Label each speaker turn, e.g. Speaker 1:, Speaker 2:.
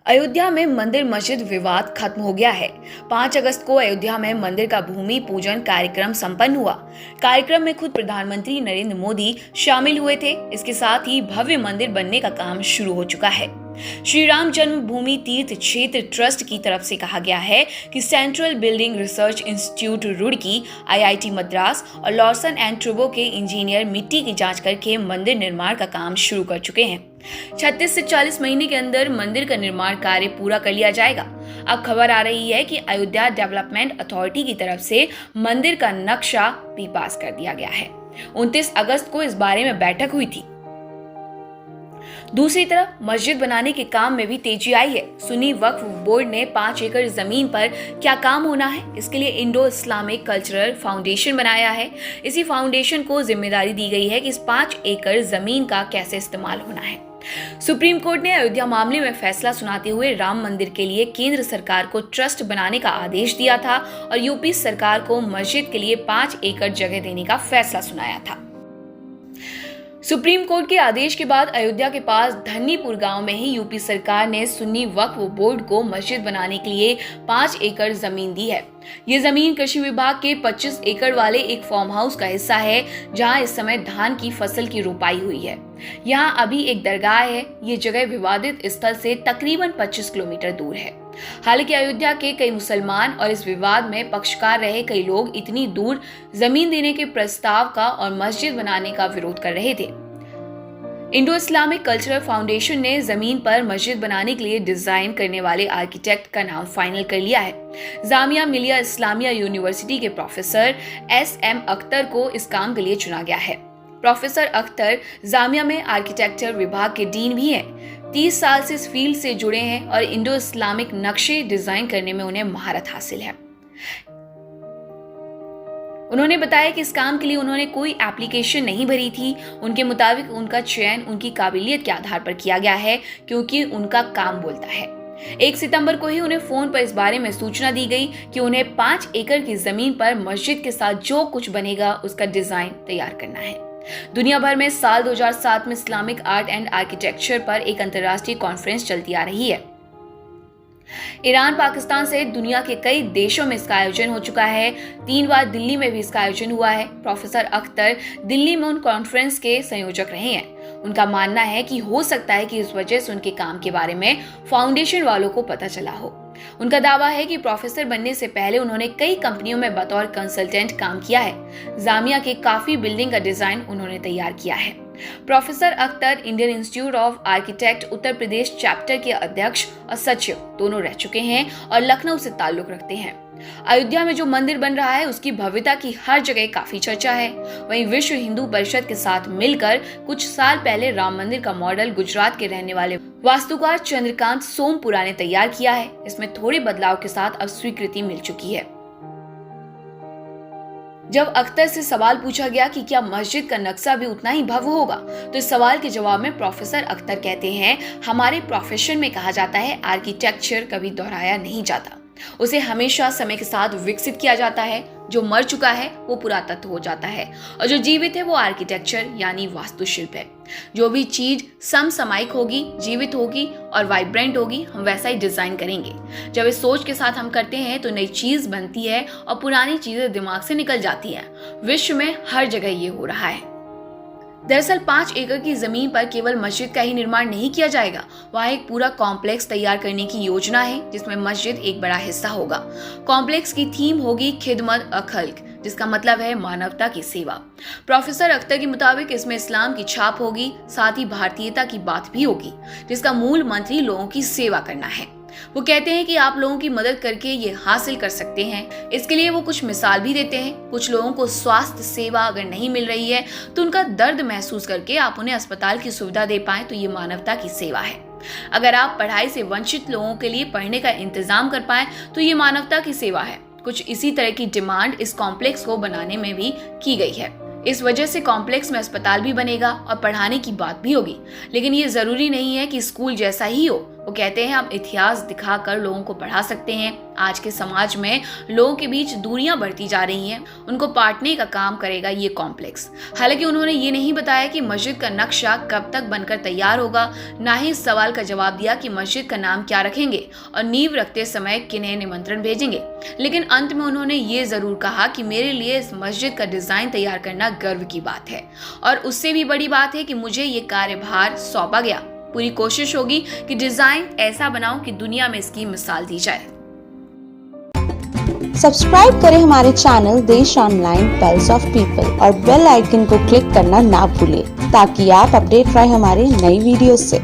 Speaker 1: अयोध्या में मंदिर मस्जिद विवाद खत्म हो गया है। 5 अगस्त को अयोध्या में मंदिर का भूमि पूजन कार्यक्रम संपन्न हुआ। कार्यक्रम में खुद प्रधानमंत्री नरेंद्र मोदी शामिल हुए थे। इसके साथ ही भव्य मंदिर बनने का काम शुरू हो चुका है। श्री राम जन्मभूमि तीर्थ क्षेत्र ट्रस्ट की तरफ से कहा गया है कि central building research institute Roorkee, IIT Madras और लॉर्सन एंड ट्रूबो के इंजीनियर मिट्टी की जांच करके मंदिर निर्माण का काम शुरू कर चुके हैं। 36 से 40 महीने के अंदर मंदिर का निर्माण कार्य पूरा कर लिया जाएगा। अब खबर आ रही है कि अयोध्या डेवलपमेंट अथॉरिटी की तरफ से मंदिर का नक्शा भी पास कर दिया गया है। 29 अगस्त को इस बारे में बैठक हुई थी। दूसरी तरफ मस्जिद बनाने के काम में भी तेजी आई है। सुन्नी वक्फ बोर्ड ने 5 एकड़ जमीन पर क्या काम होना है, इसके लिए इंडो इस्लामिक कल्चरल फाउंडेशन बनाया है। इसी फाउंडेशन को जिम्मेदारी दी गई है कि इस 5 एकड़ जमीन का कैसे इस्तेमाल होना है। सुप्रीम कोर्ट ने अयोध्या मामले में फैसला सुनाते हुए राम मंदिर के लिए केंद्र सरकार को ट्रस्ट बनाने का आदेश दिया था और यूपी सरकार को मस्जिद के लिए 5 एकड़ जगह देने का फैसला सुनाया था। सुप्रीम कोर्ट के आदेश के बाद अयोध्या के पास धन्नीपुर गांव में ही यूपी सरकार ने सुन्नी वक्फ बोर्ड को मस्जिद बनाने के लिए 5 एकड़ जमीन दी है। ये जमीन कृषि विभाग के 25 एकड़ वाले एक फार्म हाउस का हिस्सा है, जहां इस समय धान की फसल की रोपाई हुई है। यहाँ अभी एक दरगाह है। ये जगह विवादित स्थल से तकरीबन 25 किलोमीटर दूर है। हालांकि अयोध्या के कई मुसलमान और इस विवाद में पक्षकार रहे कई लोग इतनी दूर जमीन देने के प्रस्ताव का और मस्जिद बनाने का विरोध कर रहे थे। इंडो इस्लामिक कल्चरल फाउंडेशन ने जमीन पर मस्जिद बनाने के लिए डिजाइन करने वाले आर्किटेक्ट का नाम फाइनल कर लिया है। जामिया मिलिया इस्लामिया यूनिवर्सिटी के प्रोफेसर SM अख्तर को इस काम के लिए चुना गया है। प्रोफेसर अख्तर जामिया में आर्किटेक्चर विभाग के डीन भी हैं। 30 साल से इस फील्ड से जुड़े हैं और इंडो इस्लामिक नक्शे डिजाइन करने में उन्हें महारत हासिल है। उन्होंने बताया कि इस काम के लिए उन्होंने कोई एप्लीकेशन नहीं भरी थी। उनके मुताबिक उनका चयन उनकी काबिलियत के आधार पर किया गया है, क्योंकि उनका काम बोलता है। 1 सितंबर को ही उन्हें फोन पर इस बारे में सूचना दी गई कि उन्हें 5 एकड़ की जमीन पर मस्जिद के साथ जो कुछ बनेगा उसका डिजाइन तैयार करना है। दुनिया भर में साल 2007 में इस्लामिक आर्ट एंड आर्किटेक्चर पर एक अंतर्राष्ट्रीय कॉन्फ्रेंस चलती आ रही है। ईरान, पाकिस्तान सहित दुनिया के कई देशों में इसका आयोजन हो चुका है। 3 बार दिल्ली में भी इसका आयोजन हुआ है। प्रोफेसर अख्तर दिल्ली में उन कॉन्फ्रेंस के संयोजक रहे हैं। उनका मानना है कि हो सकता है कि इस वजह से उनके काम के बारे में फाउंडेशन वालों को पता चला हो। उनका दावा है कि प्रोफेसर बनने से पहले उन्होंने कई कंपनियों में बतौर कंसल्टेंट काम किया है। जामिया के काफी बिल्डिंग का डिजाइन उन्होंने तैयार किया है। Professor Akhtar Indian institute of architect Uttar Pradesh chapter के अध्यक्ष और सचिव दोनों रह चुके हैं और लखनऊ से ताल्लुक रखते हैं। अयोध्या में जो मंदिर बन रहा है उसकी भव्यता की हर जगह काफी चर्चा है। वहीं विश्व हिंदू परिषद के साथ मिलकर कुछ साल पहले राम मंदिर का मॉडल गुजरात के रहने वाले वास्तुकार चंद्रकांत सोमपुरा ने तैयार किया है। इसमें थोड़े बदलाव के साथ अब स्वीकृति मिल चुकी है। जब अख्तर से सवाल पूछा गया कि क्या मस्जिद का नक्शा भी उतना ही भव्य होगा, तो इस सवाल के जवाब में प्रोफेसर अख्तर कहते हैं, हमारे प्रोफेशन में कहा जाता है आर्किटेक्चर कभी दोहराया नहीं जाता, उसे हमेशा समय के साथ विकसित किया जाता है। जो मर चुका है वो पुरातत्व हो जाता है और जो जीवित है वो आर्किटेक्चर यानी वास्तुशिल्प है। जो भी चीज समसामयिक होगी, जीवित होगी और वाइब्रेंट होगी, हम वैसा ही डिजाइन करेंगे। जब इस सोच के साथ हम करते हैं तो नई चीज बनती है और पुरानी चीजें दिमाग से निकल जाती हैं। विश्व में हर जगह ये हो रहा है। दरअसल 5 एकड़ की जमीन पर केवल मस्जिद का ही निर्माण नहीं किया जाएगा, वहाँ एक पूरा कॉम्प्लेक्स तैयार करने की योजना है, जिसमें मस्जिद एक बड़ा हिस्सा होगा। कॉम्प्लेक्स की थीम होगी खिदमत अखल्क, जिसका मतलब है मानवता की सेवा। प्रोफेसर अख्तर के मुताबिक इसमें इस्लाम की छाप होगी, साथ ही भारतीयता की बात भी होगी, जिसका मूल मंत्र ही लोगों की सेवा करना है। वो कहते हैं कि आप लोगों की मदद करके ये हासिल कर सकते हैं। इसके लिए वो कुछ मिसाल भी देते हैं। कुछ लोगों को स्वास्थ्य सेवा अगर नहीं मिल रही है तो उनका दर्द महसूस करके आप उन्हें अस्पताल की सुविधा दे पाएं तो ये मानवता की सेवा है। अगर आप पढ़ाई से वंचित लोगों के लिए पढ़ने का इंतजाम कर पाएं तो ये मानवता की सेवा है। कुछ इसी तरह की डिमांड इस कॉम्प्लेक्स को बनाने में भी की गई है। इस वजह से कॉम्प्लेक्स में अस्पताल भी बनेगा और पढ़ाने की बात भी होगी। लेकिन ये जरूरी नहीं है कि स्कूल जैसा ही हो। वो कहते हैं हम इतिहास दिखाकर लोगों को पढ़ा सकते हैं। आज के समाज में लोगों के बीच दूरियां बढ़ती जा रही हैं, उनको बांटने का काम करेगा ये कॉम्प्लेक्स। हालांकि उन्होंने ये नहीं बताया कि मस्जिद का नक्शा कब तक बनकर तैयार होगा, ना ही इस सवाल का जवाब दिया कि मस्जिद का नाम क्या रखेंगे और नींव रखते समय किन्हें निमंत्रण भेजेंगे। लेकिन अंत में उन्होंने ये जरूर कहा कि मेरे लिए इस मस्जिद का डिजाइन तैयार करना गर्व की बात है और उससे भी बड़ी बात है कि मुझे ये कार्यभार सौंपा गया। पूरी कोशिश होगी कि डिजाइन ऐसा बनाऊं कि दुनिया में इसकी मिसाल दी जाए।
Speaker 2: सब्सक्राइब करें हमारे चैनल देश ऑनलाइन पल्स ऑफ पीपल और बेल आइकन को क्लिक करना ना भूलें ताकि आप अपडेट रहे हमारे नई वीडियो से।